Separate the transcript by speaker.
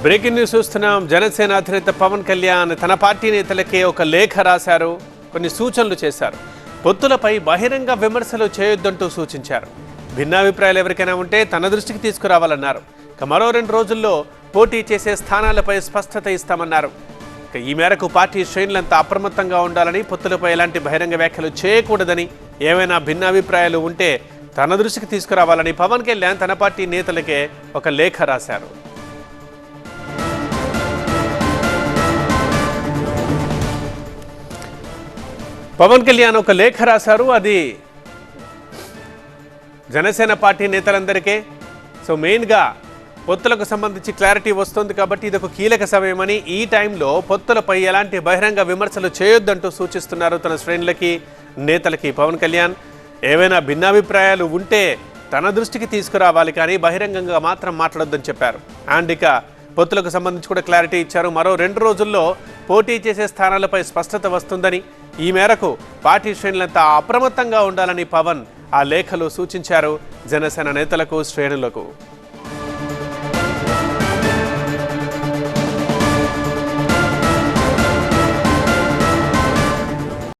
Speaker 1: Breaking news చూస్తున్నాం. జనసేన అధినేత పవన్ కళ్యాణ్ తన పార్టీ నేతలకే ఒక లేఖ రాశారు. కొన్ని సూచనలు చేశారు. పొత్తులపై బహిరంగ విమర్శలు చేయొద్దంటూ సూచించారు. భిన్నాభిప్రాయాలు ఎవరికైనా ఉంటే తన దృష్టికి తీసుకురావాలన్నారు. మరో 2 రోజుల్లో పోటీ చేసే స్థానాలపై స్పష్టత ఇస్తామన్నారు. ఈ మేరకు పార్టీ శ్రేణులంతా అప్రమత్తంగా ఉండాలని, పొత్తులపై ఎలాంటి బహిరంగ వ్యాఖ్యలు చేయకూడదని, ఏవైనా భిన్నాభిప్రాయాలు ఉంటే తన దృష్టికి తీసుకురావాలని పవన్ కళ్యాణ్ తన పార్టీ నేతలకే ఒక లేఖ రాశారు. పవన్ కళ్యాణ్ ఒక లేఖ రాశారు. అది జనసేన పార్టీ నేతలందరికీ. మెయిన్గా పొత్తులకు సంబంధించి క్లారిటీ వస్తుంది కాబట్టి ఇది ఒక కీలక సమయమని, ఈ టైంలో పొత్తులపై ఎలాంటి బహిరంగ విమర్శలు చేయొద్దంటూ సూచిస్తున్నారు తన శ్రేణులకి, నేతలకి పవన్ కళ్యాణ్. ఏవైనా భిన్నాభిప్రాయాలు ఉంటే తన దృష్టికి తీసుకురావాలి, కానీ బహిరంగంగా మాత్రం మాట్లాడొద్దని చెప్పారు. అండ్ ఇక పొత్తులకు సంబంధించి కూడా క్లారిటీ ఇచ్చారు. మరో 2 రోజుల్లో పోటీ చేసే స్థానాలపై స్పష్టత వస్తుందని, ఈ మేరకు పార్టీ శ్రేణులంతా అప్రమత్తంగా ఉండాలని పవన్ ఆ లేఖలో సూచించారు జనసేన నేతలకు, శ్రేణులకు.